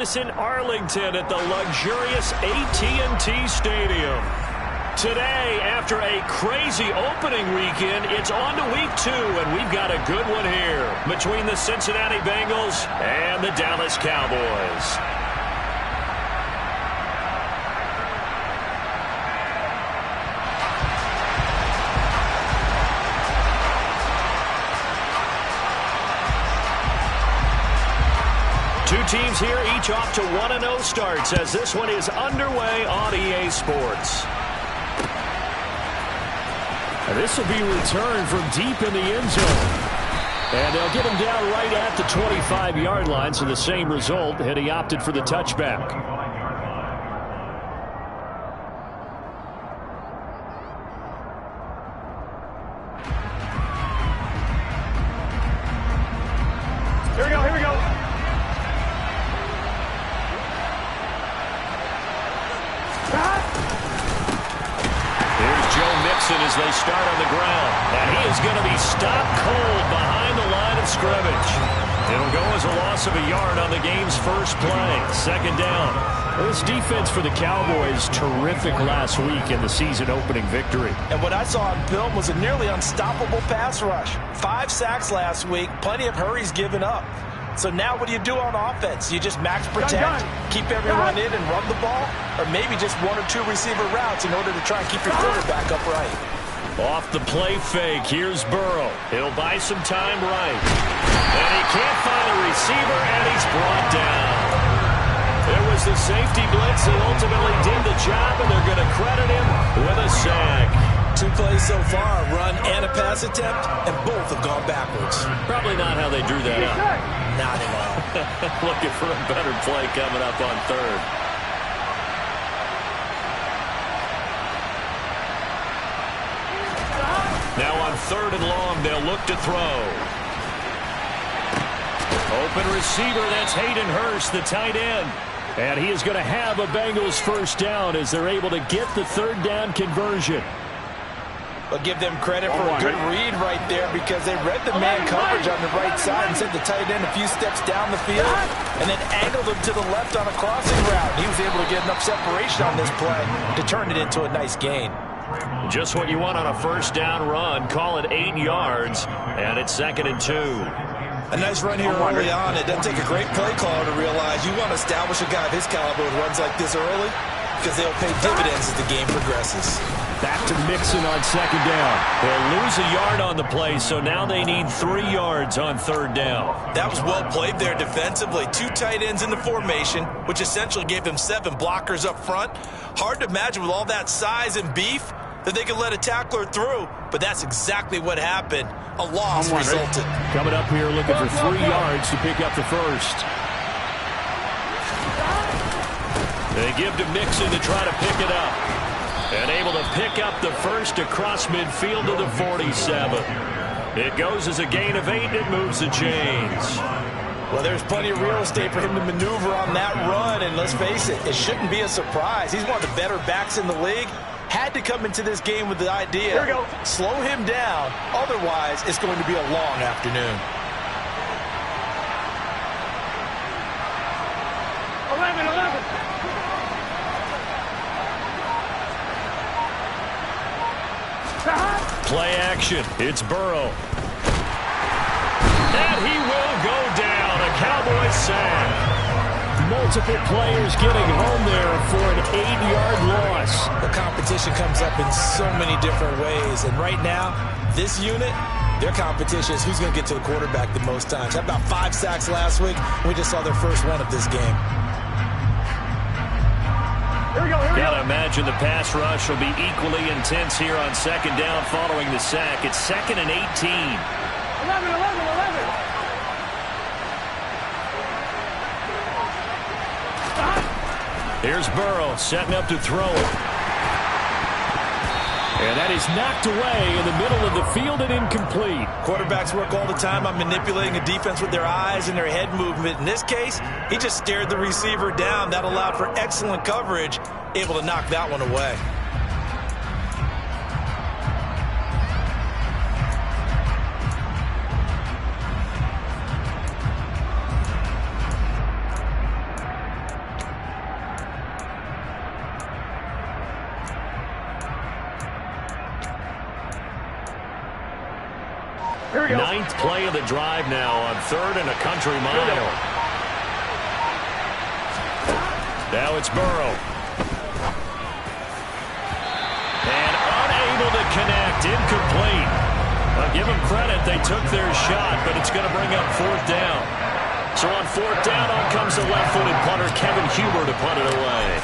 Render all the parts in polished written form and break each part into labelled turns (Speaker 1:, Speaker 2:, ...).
Speaker 1: In Arlington at the luxurious AT&T Stadium. Today, after a crazy opening weekend, it's on to week 2, and we've got a good one here between the Cincinnati Bengals and the Dallas Cowboys. Two teams here, each off to 1-0 starts as this one is underway on EA Sports.
Speaker 2: And this will be returned from deep in the end zone. And they'll get him down right at the 25-yard line, so the same result, and he opted for the touchback.
Speaker 1: As they start on the ground, and he is going to be stopped cold behind the line of scrimmage. It'll go as a loss of a yard on the game's first play. Second down.
Speaker 2: This defense for the Cowboys, terrific last week in the season-opening victory.
Speaker 3: And what I saw on film was a nearly unstoppable pass rush. 5 sacks last week, plenty of hurries given up. So now what do you do on offense? You just max protect, keep everyone in and run the ball, or maybe just 1 or 2 receiver routes in order to try and keep your quarterback upright.
Speaker 1: Off the play fake, here's Burrow. He'll buy some time right. And he can't find a receiver, and he's brought down. There was the safety blitz that ultimately did the job, and they're going to credit him with a sack.
Speaker 3: 2 plays so far, run and a pass attempt, and both have gone backwards.
Speaker 1: Probably not how they drew that up.
Speaker 3: Not at all.
Speaker 1: Looking for a better play coming up on third. Now on 3rd and long, they'll look to throw. Open receiver, that's Hayden Hurst, the tight end. And he is going to have a Bengals first down as they're able to get the 3rd down conversion.
Speaker 3: But give them credit for a good read right there because they read the man coverage on the right side and sent the tight end a few steps down the field and then angled him to the left on a crossing route. He was able to get enough separation on this play to turn it into a nice gain.
Speaker 1: Just what you want on a first down run. Call it 8 yards, and it's 2nd and 2.
Speaker 3: A nice run here early on. It doesn't take a great play caller to realize you want to establish a guy of his caliber with runs like this early because they'll pay dividends as the game progresses.
Speaker 2: Back to Mixon on 2nd down.
Speaker 1: They'll lose a yard on the play, so now they need 3 yards on 3rd down.
Speaker 3: That was well played there defensively. 2 tight ends in the formation, which essentially gave them 7 blockers up front. Hard to imagine with all that size and beef that they could let a tackler through, but that's exactly what happened. A loss resulted.
Speaker 2: Coming up here looking for 3 yards to pick up the first.
Speaker 1: They give to Mixon to try to pick it up. And able to pick up the first across midfield to the 47. It goes as a gain of 8. It moves the chains.
Speaker 3: Well, there's plenty of real estate for him to maneuver on that run, and let's face it, it shouldn't be a surprise. He's one of the better backs in the league. Had to come into this game with the idea, slow him down, otherwise it's going to be a long afternoon.
Speaker 4: 11.
Speaker 1: Play action. It's Burrow. And he will go down. A Cowboys sack.
Speaker 2: Multiple players getting home there for an 8-yard loss.
Speaker 3: The competition comes up in so many different ways. And right now, this unit, their competition is who's going to get to the quarterback the most times. Had about 5 sacks last week. We just saw their first one of this game.
Speaker 4: Here we go.
Speaker 1: Gotta imagine the pass rush will be equally intense here on 2nd down following the sack. It's 2nd and 18.
Speaker 4: 11.
Speaker 1: Here's Burrow setting up to throw it.
Speaker 2: And that is knocked away in the middle of the field and incomplete.
Speaker 3: Quarterbacks work all the time on manipulating a defense with their eyes and their head movement. In this case, he just stared the receiver down. That allowed for excellent coverage, able to knock that one away.
Speaker 4: Here we go.
Speaker 1: 9th play of the drive now on 3rd and a country mile. Now it's Burrow. And unable to connect. Incomplete. I'll give them credit. They took their shot, but it's going to bring up 4th down. So on 4th down, on comes the left-footed punter, Kevin Huber, to punt it away.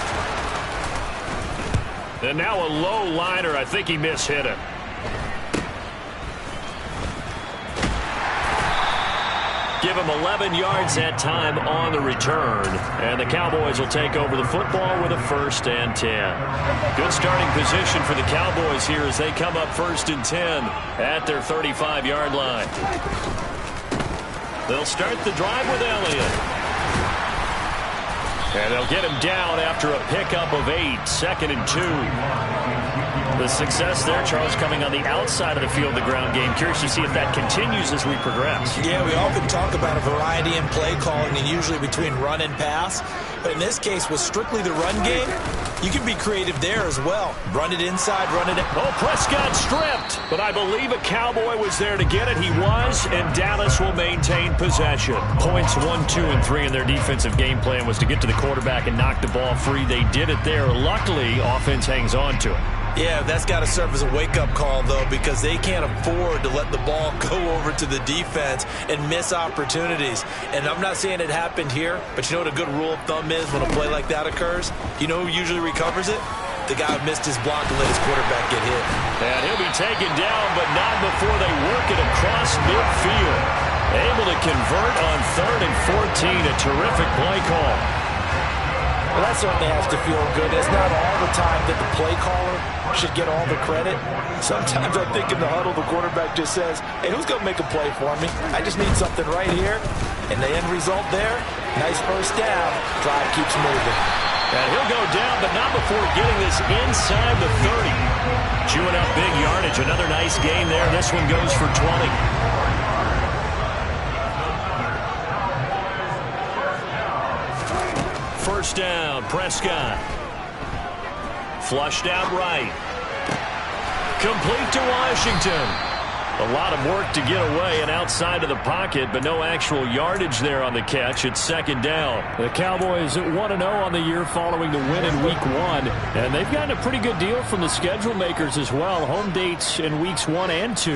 Speaker 1: And now a low liner. I think he mishit it. Give him 11 yards that time on the return. And the Cowboys will take over the football with a 1st and 10. Good starting position for the Cowboys here as they come up 1st and 10 at their 35-yard line. They'll start the drive with Elliott. And they'll get him down after a pickup of 8, 2nd and 2. The success there, Charles, coming on the outside of the field, the ground game. Curious to see if that continues as we progress.
Speaker 3: Yeah, we often talk about a variety in play calling and usually between run and pass. But in this case, with strictly the run game, you can be creative there as well. Run it inside, run it in.
Speaker 1: Oh, Prescott stripped. But I believe a Cowboy was there to get it. He was, and Dallas will maintain possession. Points 1, 2, and 3 in their defensive game plan was to get to the quarterback and knock the ball free. They did it there. Luckily, offense hangs on to it.
Speaker 3: Yeah, that's got to serve as a wake-up call, though, because they can't afford to let the ball go over to the defense and miss opportunities. And I'm not saying it happened here, but you know what a good rule of thumb is when a play like that occurs? You know who usually recovers it? The guy who missed his block and let his quarterback get hit.
Speaker 1: And he'll be taken down, but not before they work it across midfield. Able to convert on 3rd and 14. A terrific play call.
Speaker 3: Well, that certainly has to feel good. It's not all the time that the play caller should get all the credit. Sometimes I think in the huddle, the quarterback just says, hey, who's going to make a play for me? I just need something right here. And the end result there, nice 1st down. Drive keeps moving.
Speaker 1: And he'll go down, but not before getting this inside the 30. Chewing up big yardage. Another nice gain there. This one goes for 20. 1st down, Prescott. Flushed out right. Complete to Washington. A lot of work to get away and outside of the pocket, but no actual yardage there on the catch. It's 2nd down.
Speaker 2: The Cowboys 1-0 on the year following the win in Week 1. And they've gotten a pretty good deal from the schedule makers as well. Home dates in Weeks 1 and 2.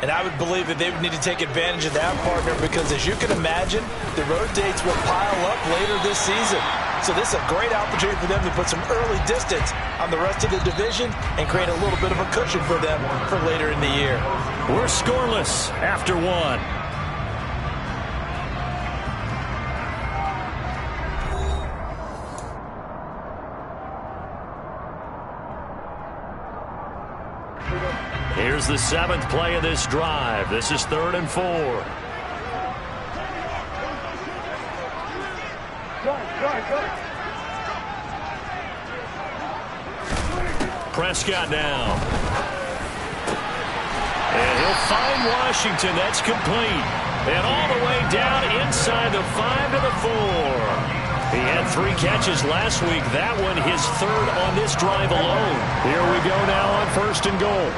Speaker 3: And I would believe that they would need to take advantage of that, partner, because as you can imagine, the road dates will pile up later this season. So this is a great opportunity for them to put some early distance on the rest of the division and create a little bit of a cushion for them for later in the year.
Speaker 1: We're scoreless after 1. Here's the 7th play of this drive. This is 3rd and 4. Prescott now. And he'll find Washington. That's complete. And all the way down inside the 5 to the 4. He had 3 catches last week. That one his 3rd on this drive alone. Here we go now on 1st and goal.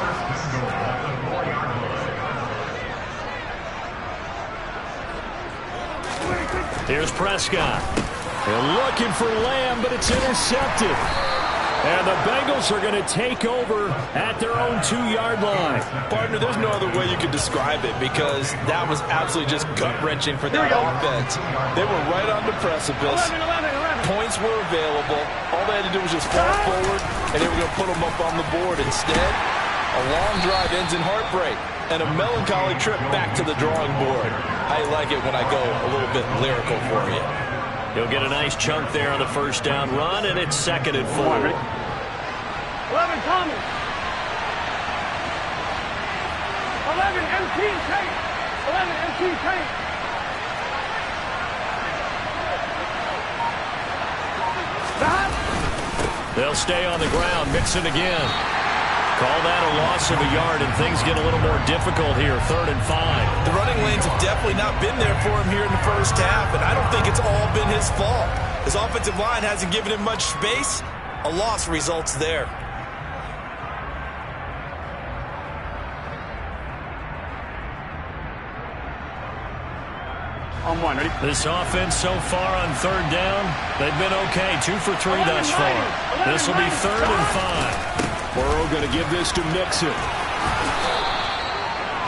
Speaker 1: Here's Prescott. They're looking for Lamb, but it's intercepted. And the Bengals are going to take over at their own 2-yard line.
Speaker 3: Partner, there's no other way you could describe it because that was absolutely just gut-wrenching for that offense. They were right on the precipice.
Speaker 4: 11.
Speaker 3: Points were available. All they had to do was just fall forward, and they were going to put them up on the board. Instead, a long drive ends in heartbreak and a melancholy trip back to the drawing board. I like it when I go a little bit lyrical for you.
Speaker 1: He'll get a nice chunk there on the 1st down run, and it's 2nd and 4.
Speaker 4: 11 Thomas. 11 MT Tate. 11 MT Tate.
Speaker 1: They'll stay on the ground, mix it again. Call that a loss of a yard, and things get a little more difficult here, 3rd and 5.
Speaker 3: The running lanes have definitely not been there for him here in the 1st half, and I don't think it's all been his fault. His offensive line hasn't given him much space. A loss results there.
Speaker 4: On one. Ready?
Speaker 2: This offense so far on third down, they've been okay. 2 for 3 thus far. This will be 3rd and 5.
Speaker 1: Burrow going to give this to Mixon.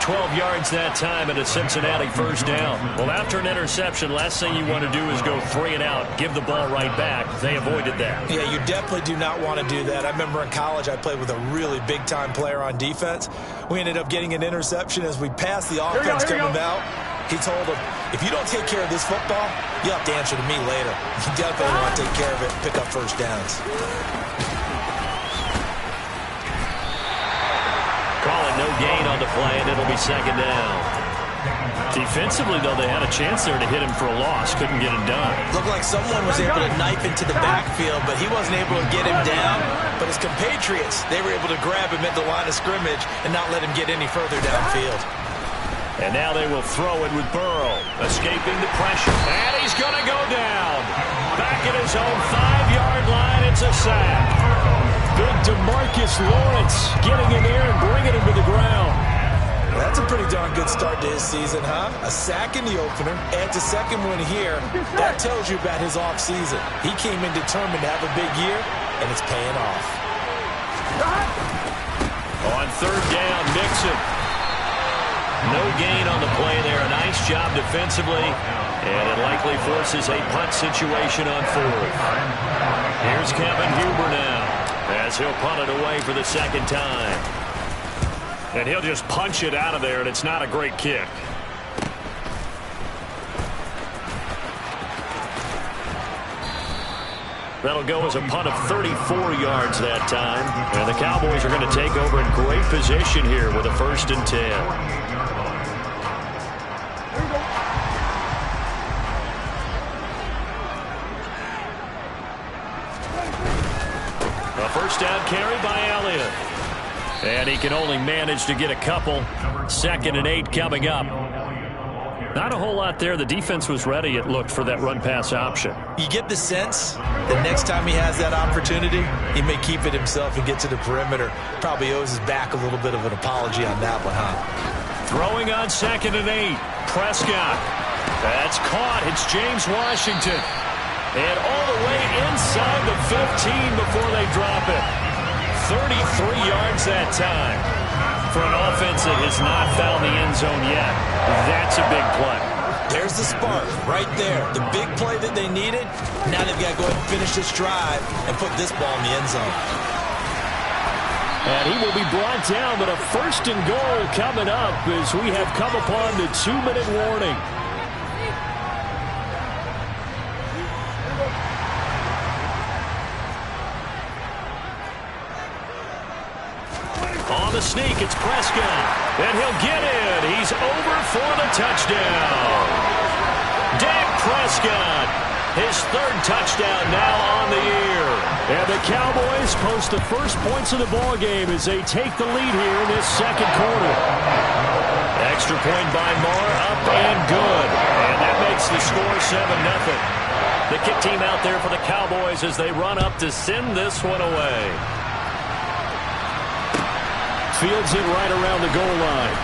Speaker 2: 12 yards that time and a Cincinnati first down. Well, after an interception, last thing you want to do is go 3 and out, give the ball right back. They avoided that.
Speaker 3: Yeah, you definitely do not want to do that. I remember in college I played with a really big-time player on defense. We ended up getting an interception as we passed the offense coming out. He told him, if you don't take care of this football, you'll have to answer to me later. You definitely want to take care of it and pick up first downs.
Speaker 2: Call it no gain on the play, and it'll be 2nd down. Defensively, though, they had a chance there to hit him for a loss. Couldn't get it done.
Speaker 3: Looked like someone was able to knife into the backfield, but he wasn't able to get him down. But his compatriots, they were able to grab him at the line of scrimmage and not let him get any further downfield.
Speaker 2: And now they will throw it with Burrow, escaping the pressure. And he's going to go down. Back at his own 5-yard line, it's a sack.
Speaker 1: Big DeMarcus Lawrence getting in there and bringing him to the ground.
Speaker 3: Well, that's a pretty darn good start to his season, huh? A sack in the opener, adds a second one here. That tells you about his offseason. He came in determined to have a big year, and it's paying off.
Speaker 2: On 3rd down, Mixon. No gain on the play there. A nice job defensively, and it likely forces a punt situation on 4th. Here's Kevin Huber now, as he'll punt it away for the 2nd time.
Speaker 1: And he'll just punch it out of there, and it's not a great kick.
Speaker 2: That'll go as a punt of 34 yards that time. And the Cowboys are going to take over in great position here with a 1st and 10. A first down carry by Elliott. And he can only manage to get a couple. 2nd and 8 coming up. Not a whole lot there. The defense was ready, it looked, for that run-pass option.
Speaker 3: You get the sense that next time he has that opportunity, he may keep it himself and get to the perimeter. Probably owes his back a little bit of an apology on that one, huh?
Speaker 2: Throwing on 2nd and 8. Prescott. That's caught. It's James Washington. And all the way inside the 15 before they drop it. 33 yards that time. For an offense that has not found the end zone yet, that's a big play.
Speaker 3: There's the spark right there. The big play that they needed. Now they've got to go ahead and finish this drive and put this ball in the end zone.
Speaker 1: And he will be brought down, but a 1st and goal coming up as we have come upon the 2-minute warning.
Speaker 2: On the sneak, it's Prescott. And he'll get in. He's over for the touchdown. Dak Prescott, his 3rd touchdown now on the year.
Speaker 1: And the Cowboys post the first points of the ballgame as they take the lead here in this 2nd quarter.
Speaker 2: Extra point by Moore, up and good. And that makes the score 7-0. The kick team out there for the Cowboys as they run up to send this one away.
Speaker 1: Fields it right around the goal line.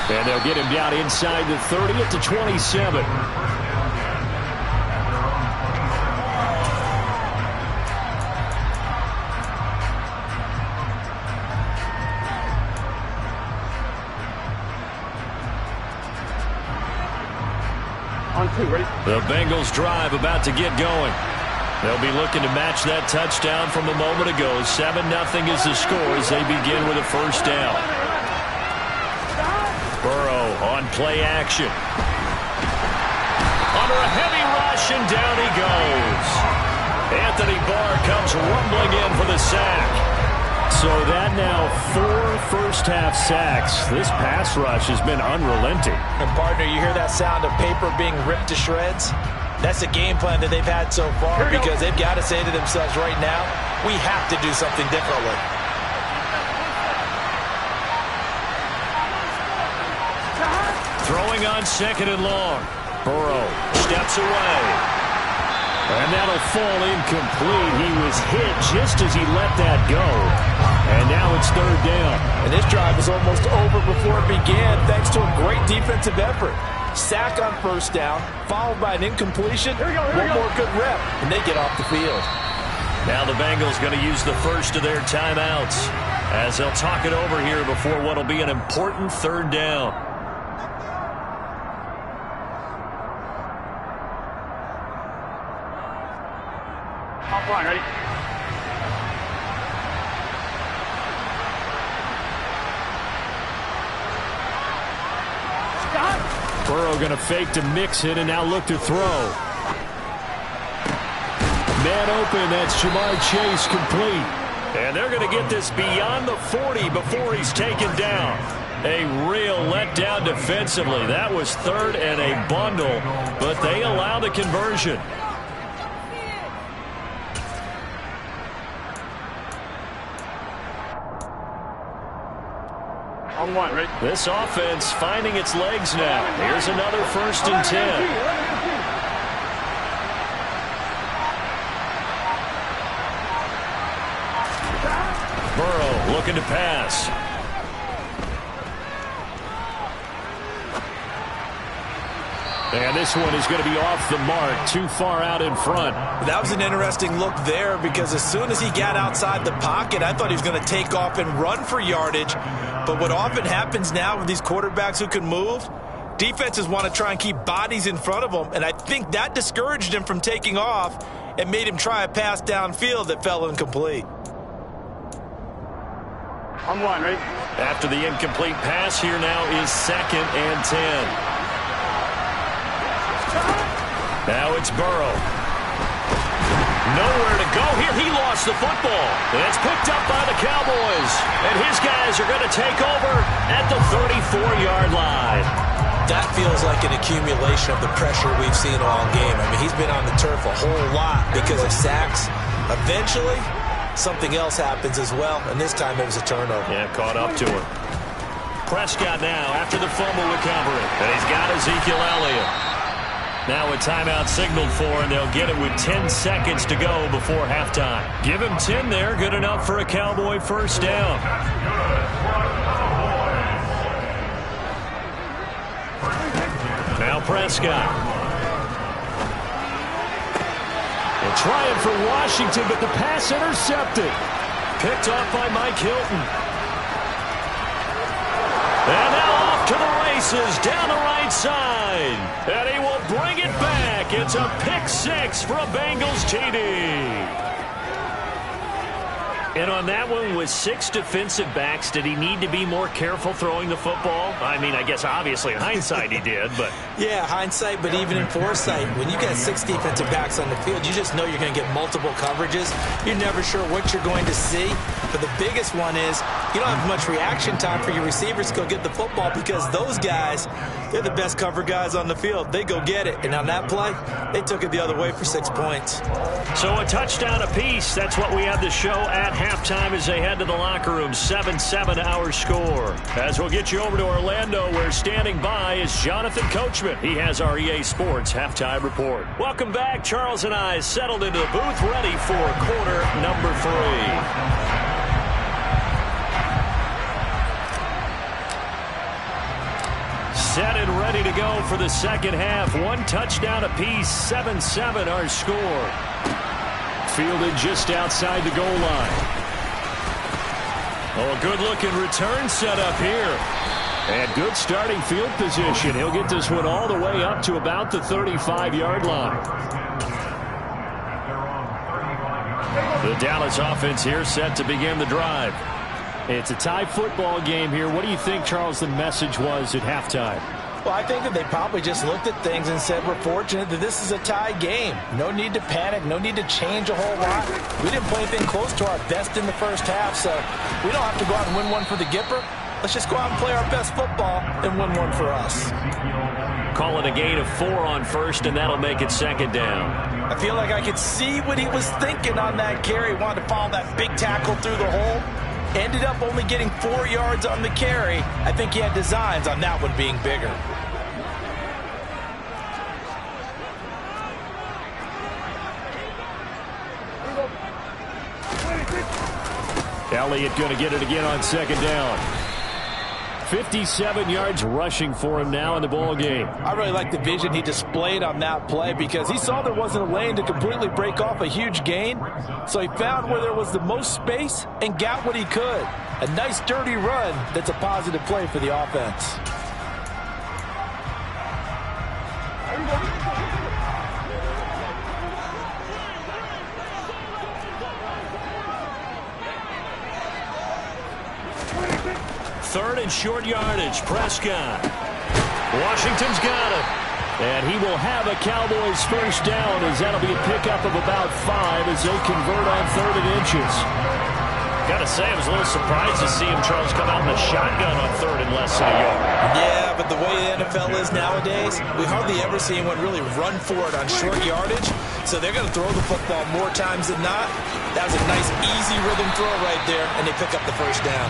Speaker 1: And they'll get him down inside the 30 at the 27.
Speaker 4: On 2. Ready?
Speaker 2: The Bengals drive about to get going. They'll be looking to match that touchdown from a moment ago. 7-0 is the score as they begin with a 1st down. Burrow on play action. Under a heavy rush, and down he goes. Anthony Barr comes rumbling in for the sack.
Speaker 1: So that now 4 first-half sacks. This pass rush has been unrelenting.
Speaker 3: And, partner, you hear that sound of paper being ripped to shreds? That's the game plan that they've had so far because they've got to say to themselves right now, we have to do something differently. Throwing on 2nd and long.
Speaker 2: Burrow steps away. And that'll fall incomplete. He was hit just as he let that go. And now it's third down.
Speaker 3: And this drive was almost over before it began thanks to a great defensive effort. Sack on first down, followed by an incompletion. One more good rep, and they get off the field.
Speaker 1: Now the Bengals going to use the first of their timeouts as they'll talk it over here before what will be an important third down.
Speaker 4: Offline, ready?
Speaker 2: Burrow going to fake to mix it and now look to throw. Man open, that's Jamar Chase complete.
Speaker 1: And they're going to get this beyond the 40 before he's taken down. A real letdown defensively. That was third and a bundle, but they allow the conversion.
Speaker 4: On one, ready?
Speaker 1: This offense finding its legs now. Here's another 1st and 10. Burrow looking to pass. And this one is going to be off the mark, too far out in front.
Speaker 3: That was an interesting look there because as soon as he got outside the pocket, I thought he was going to take off and run for yardage. But what often happens now with these quarterbacks who can move, defenses want to try and keep bodies in front of them. And I think that discouraged him from taking off and made him try a pass downfield that fell incomplete.
Speaker 4: On one, ready?
Speaker 1: After the incomplete pass, here now is 2nd and 10. Now it's Burrow. Nowhere to go here. He lost the football. And it's picked up by the Cowboys. And his guys are going to take over at the 34-yard line.
Speaker 3: That feels like an accumulation of the pressure we've seen all game. I mean, he's been on the turf a whole lot because of sacks. Eventually, something else happens as well, and this time it was a turnover.
Speaker 1: Yeah, caught up to him. Prescott now after the fumble recovery. And he's got Ezekiel Elliott. Now a timeout signaled for, and they'll get it with 10 seconds to go before halftime. Give him 10 there, good enough for a Cowboy first down. Now Prescott.
Speaker 2: And trying for Washington, but the pass intercepted.
Speaker 1: Picked off by Mike Hilton. And now off to the races down the right side. And he will bring it back. It's a pick six for a Bengals TD. And on that one, with 6 defensive backs, did he need to be more careful throwing the football? I mean, I guess obviously in hindsight he did, but...
Speaker 3: Yeah, hindsight, but even in foresight, when you got 6 defensive backs on the field, you just know you're going to get multiple coverages. You're never sure what you're going to see. But the biggest one is you don't have much reaction time for your receivers to go get the football because those guys, they're the best cover guys on the field. They go get it. And on that play, they took it the other way for 6 points.
Speaker 1: So a touchdown apiece. That's what we have to show at halftime as they head to the locker room. 7-7 our score. As we'll get you over to Orlando, where standing by is Jonathan Coachman. He has our EA Sports halftime report. Welcome back. Charles and I settled into the booth, ready for quarter number 3. Set and ready to go for the second half. 1 touchdown apiece, 7-7 our score.
Speaker 2: Fielded just outside the goal line.
Speaker 1: Oh, a good-looking return set up here.
Speaker 2: And good starting field position. He'll get this one all the way up to about the 35-yard line.
Speaker 1: The Dallas offense here set to begin the drive.
Speaker 2: It's a tie football game here. What do you think, Charles, the message was at halftime?
Speaker 3: Well, I think that they probably just looked at things and said, we're fortunate that this is a tie game. No need to panic. No need to change a whole lot. We didn't play anything close to our best in the first half, so we don't have to go out and win one for the Gipper. Let's just go out and play our best football and win one for us.
Speaker 1: Calling a gain of 4 on first, and that'll make it second down.
Speaker 3: I feel like I could see what he was thinking on that carry. He wanted to follow that big tackle through the hole. Ended up only getting 4 yards on the carry. I think he had designs on that one being bigger.
Speaker 1: Elliott going to get it again on second down. 57 yards rushing for him now in the ball game.
Speaker 3: I really like the vision he displayed on that play because he saw there wasn't a lane to completely break off a huge gain. So he found where there was the most space and got what he could. A nice dirty run that's a positive play for the offense.
Speaker 1: Third and short yardage. Prescott. Washington's got him. And he will have a Cowboys first down as that'll be a pickup of about 5 as they convert on 3rd and inches.
Speaker 2: Got to say, I was a little surprised to see him, Charles, come out in the shotgun on 3rd and less than a yard.
Speaker 3: Yeah, but the way the NFL is nowadays, we hardly ever see anyone really run for it on short yardage. So they're going to throw the football more times than not. That was a nice, easy rhythm throw right there, and they pick up the first down.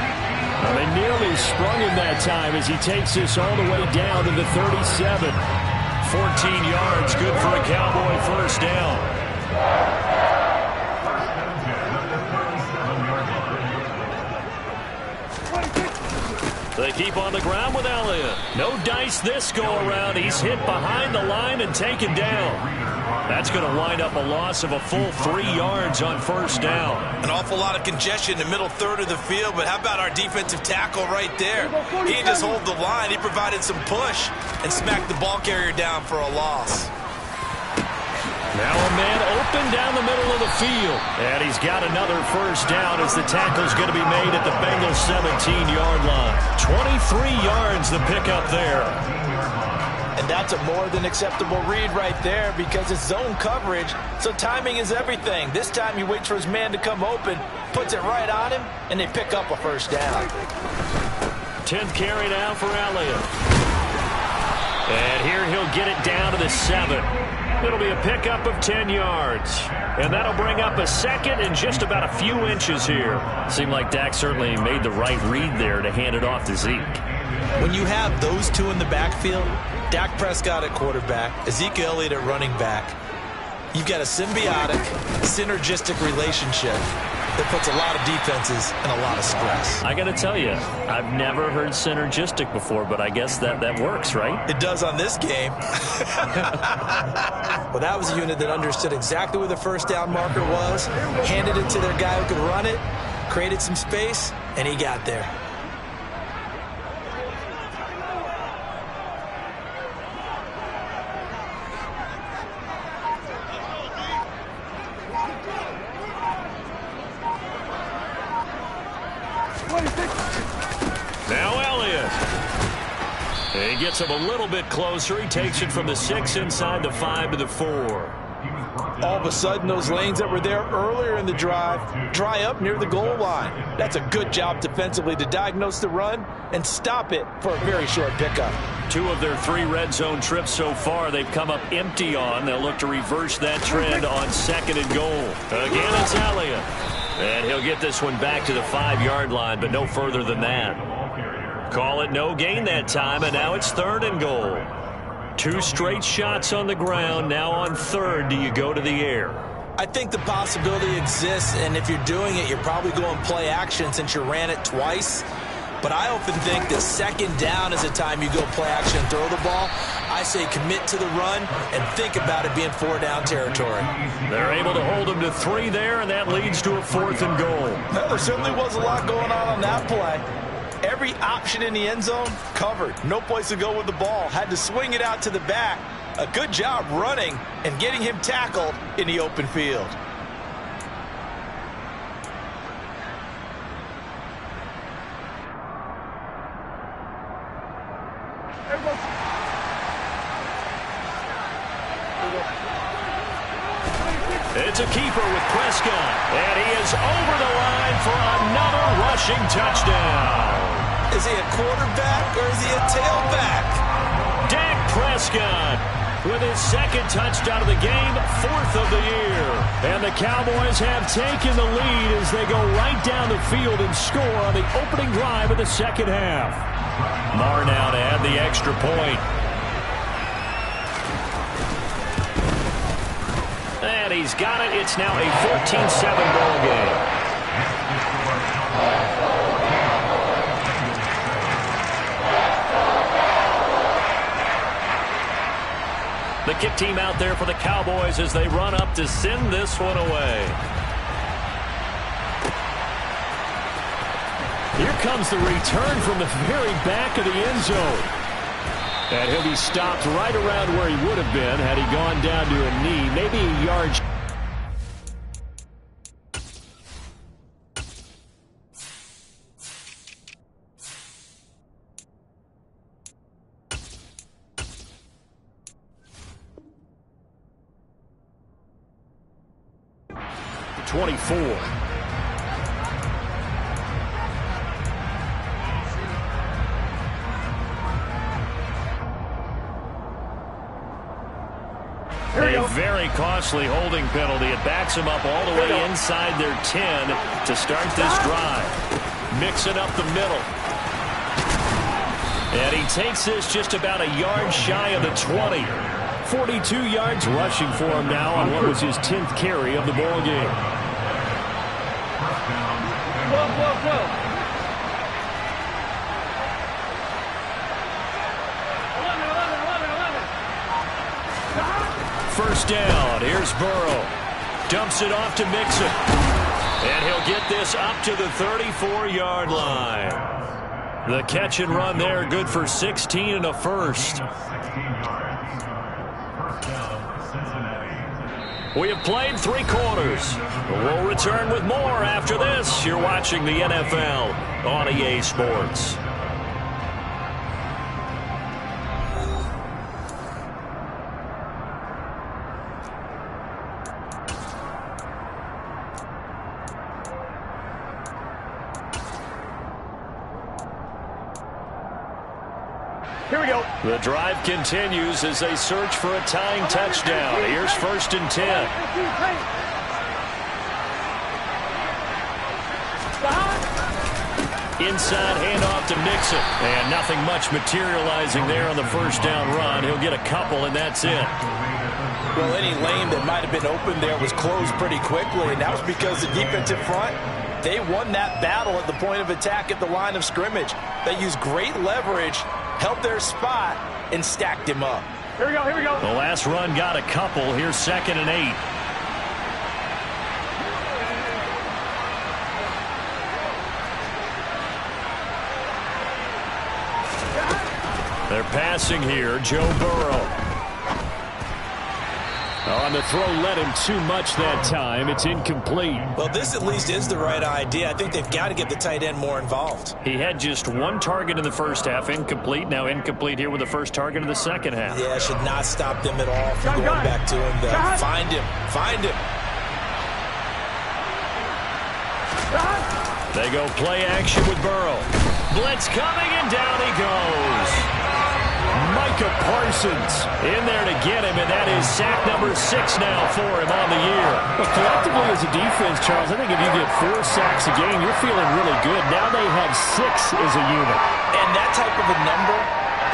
Speaker 1: Well, they nearly sprung him that time as he takes this all the way down to the 37.
Speaker 2: 14 yards, good for a Cowboy first down.
Speaker 1: They keep on the ground with Elliott. No dice this go-around. He's hit behind the line and taken down. That's going to wind up a loss of a full 3 yards on first down.
Speaker 3: An awful lot of congestion in the middle third of the field, but how about our defensive tackle right there? He didn't just hold the line. He provided some push and smacked the ball carrier down for a loss.
Speaker 1: Now a man open down the middle of the field. And he's got another first down as the tackle's going to be made at the Bengals 17-yard line. 23 yards the pickup there.
Speaker 3: And that's a more than acceptable read right there because it's zone coverage, so timing is everything. This time he waits for his man to come open, puts it right on him, and they pick up a first down.
Speaker 1: 10th carry now for Elliott. And here he'll get it down to the 7. It'll be a pickup of 10 yards. And that'll bring up a second and just about a few inches here.
Speaker 2: Seemed like Dak certainly made the right read there to hand it off to Zeke.
Speaker 3: When you have those two in the backfield, Dak Prescott at quarterback, Ezekiel Elliott at running back, you've got a symbiotic, synergistic relationship that puts a lot of defenses in a lot of stress.
Speaker 2: I got to tell you, I've never heard synergistic before, but I guess that works, right?
Speaker 3: It does on this game. Well, that was a unit that understood exactly where the first down marker was, handed it to their guy who could run it, created some space, and he got there.
Speaker 1: Now Elliott. He gets him a little bit closer. He takes it from the 6 inside the 5 to the 4. All of a sudden, those lanes that were there earlier in the drive dry up near the goal line. That's a good job defensively to diagnose the run and stop it for a very short pickup. 2 of their 3 red zone trips so far they've come up empty on. They'll look to reverse that trend on 2nd and goal. Again, it's Elliott. And he'll get this one back to the 5-yard line, but no further than that. Call it no gain that time, and now it's 3rd and goal. 2 straight shots on the ground. Now on 3rd, do you go to the air? I think the possibility exists, and if you're doing it, you're probably going play action since you ran it twice. But I often think that 2nd down is the time you go play action and throw the ball. I say commit to the run and think about it being 4-down territory. They're able to hold him to 3 there, and that leads to a 4th and goal. There certainly was a lot going on that play. Every option in the end zone covered. No place to go with the ball. Had to swing it out to the back. A good job running and getting him tackled in the open field. It's a keeper with Prescott, and he is over the line for another rushing touchdown. Is he a quarterback or is he a tailback? Dak Prescott with his 2nd touchdown of the game, 4th of the year. And the Cowboys have taken the lead as they go right down the field and score on the opening drive of the 2nd half. Marr now to add the extra point. And he's got it. It's now a 14-7 ball game. The kick team out there for the Cowboys as they run up to send this one away.
Speaker 2: Here comes the return from the very back of the end zone. And he'll be stopped right around where he would have been had he gone down to a knee, maybe a yard. The 24.
Speaker 1: A very costly holding penalty. It backs them up all the way inside their 10 to start this drive. Mixing up the middle. And he takes this just about a yard shy of the 20.
Speaker 2: 42 yards rushing for him now on what was his 10th carry of the ball game.
Speaker 1: First down. Here's Burrow. Dumps it off to Mixon. And he'll get this up to the 34-yard line. The catch and run there, good for 16 and a first. We have played 3 quarters. We'll return with more after this. You're watching the NFL on EA Sports.
Speaker 4: Here we go.
Speaker 1: The drive continues as they search for a tying touchdown. Here's 1st and 10. Inside handoff to Mixon. And nothing much materializing there on the first down run. He'll get a couple, and that's it.
Speaker 3: Well, any lane that might have been open there was closed pretty quickly, and that was because the defensive front, they won that battle at the point of attack at the line of scrimmage. They used great leverage, held their spot, and stacked him up.
Speaker 4: Here we go, here we go.
Speaker 1: The last run got a couple. Here's 2nd and 8. They're passing here. Joe Burrow.
Speaker 2: On the throw, led him too much that time. It's incomplete.
Speaker 3: Well, this at least is the right idea. I think they've got to get the tight end more involved.
Speaker 1: He had just 1 target in the first half, incomplete. Now incomplete here with the first target of the second half.
Speaker 3: Yeah, should not stop them at all from going back to him, though. Find him. Find him.
Speaker 1: They go play action with Burrow. Blitz coming, and down he goes. Micah Parsons in there to get him, and that is sack number 6 now for him on the year.
Speaker 2: Well, collectively as a defense, Charles, I think if you get 4 sacks a game, you're feeling really good. Now they have 6 as a unit.
Speaker 3: And that type of a number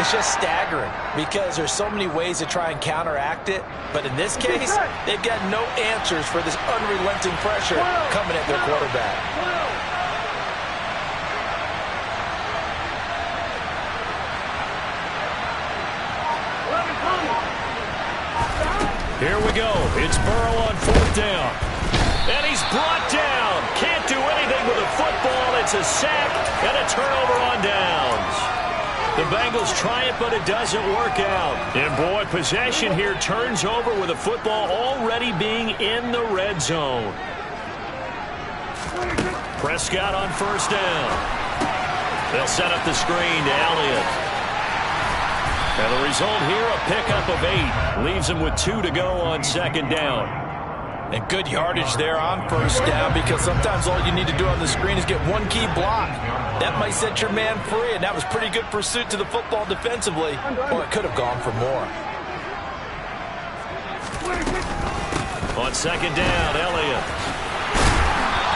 Speaker 3: is just staggering because there's so many ways to try and counteract it. But in this case, they've got no answers for this unrelenting pressure coming at their quarterback.
Speaker 1: Here we go. It's Burrow on 4th down. And he's brought down. Can't do anything with a football. It's a sack and a turnover on downs. The Bengals try it, but it doesn't work out. And boy, possession here turns over with the football already being in the red zone. Prescott on 1st down. They'll set up the screen to Elliott. And the result here, a pickup of 8. Leaves him with 2 to go on 2nd down.
Speaker 3: And good yardage there on 1st down because sometimes all you need to do on the screen is get 1 key block. That might set your man free, and that was pretty good pursuit to the football defensively. Or it could have gone for more.
Speaker 1: On 2nd down, Elliott.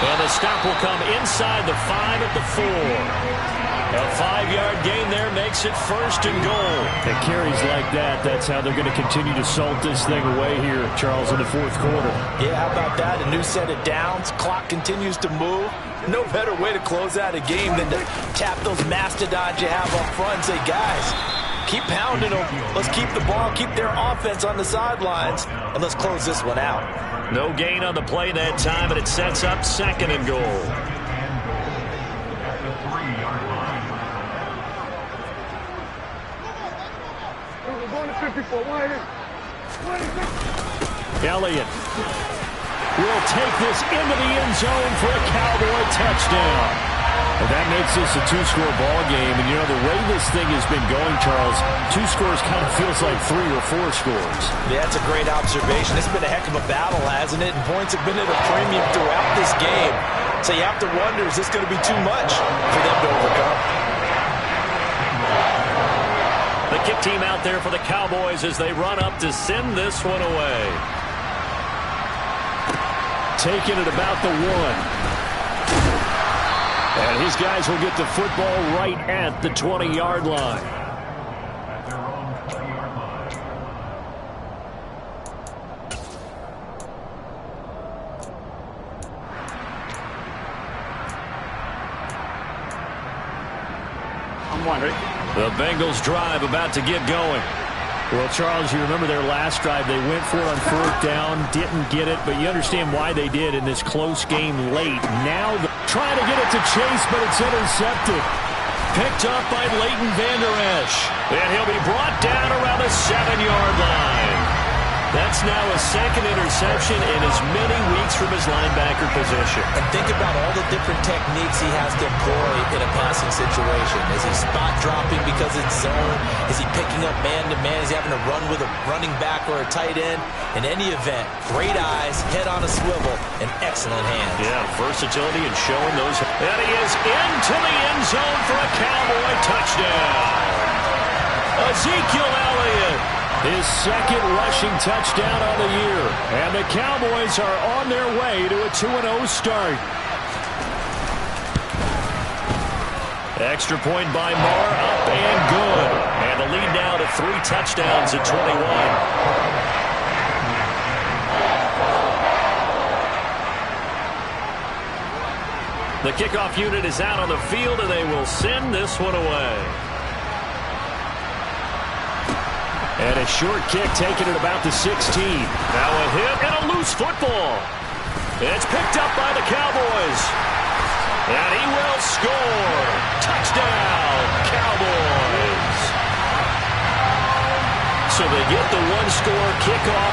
Speaker 1: And the stop will come inside the 5 at the 4. A 5-yard gain there makes it 1st and goal.
Speaker 2: And carries like that, that's how they're going to continue to salt this thing away here, Charles, in the 4th quarter.
Speaker 3: Yeah, how about that? A new set of downs. Clock continues to move. No better way to close out a game than to tap those mastodons you have up front and say, guys, keep pounding them. Let's keep the ball, keep their offense on the sidelines, and let's close this one out.
Speaker 1: No gain on the play that time, and it sets up 2nd and goal. Elliott will take this into the end zone for a Cowboy touchdown.
Speaker 2: And that makes this a 2-score ball game. And, you know, the way this thing has been going, Charles, 2 scores kind of feels like 3 or 4 scores.
Speaker 3: Yeah, that's a great observation. It's been a heck of a battle, hasn't it? And points have been at a premium throughout this game. So you have to wonder, is this going to be too much for them to overcome?
Speaker 1: The kick team out there for the Cowboys as they run up to send this one away. Taking it about the 1. And his guys will get the football right at the 20-yard line.
Speaker 4: I'm wondering.
Speaker 1: The Bengals drive about to get going.
Speaker 2: Well, Charles, you remember their last drive. They went for it on 4th down, didn't get it, but you understand why they did in this close game late. Now trying to get it to Chase, but it's intercepted.
Speaker 1: Picked up by Leighton Vander Esch. And he'll be brought down around the 7-yard line. That's now a 2nd interception in as many weeks from his linebacker position.
Speaker 3: And think about all the different techniques he has to employ in a passing situation. Is he spot dropping because it's zone? Is he picking up man-to-man? Is he having to run with a running back or a tight end? In any event, great eyes, head on a swivel, and excellent hands.
Speaker 1: Yeah, versatility and showing those. And he is into the end zone for a Cowboy touchdown. Ezekiel Elliott.
Speaker 2: His 2nd rushing touchdown on the year. And the Cowboys are on their way to a 2-0 start.
Speaker 1: Extra point by Marr, up and good. And the lead now to 3 touchdowns at 21. The kickoff unit is out on the field, and they will send this one away.
Speaker 2: And a short kick taken at about the 16.
Speaker 1: Now a hit and a loose football. It's picked up by the Cowboys. And he will score. Touchdown, Cowboys. So they get the 1-score kickoff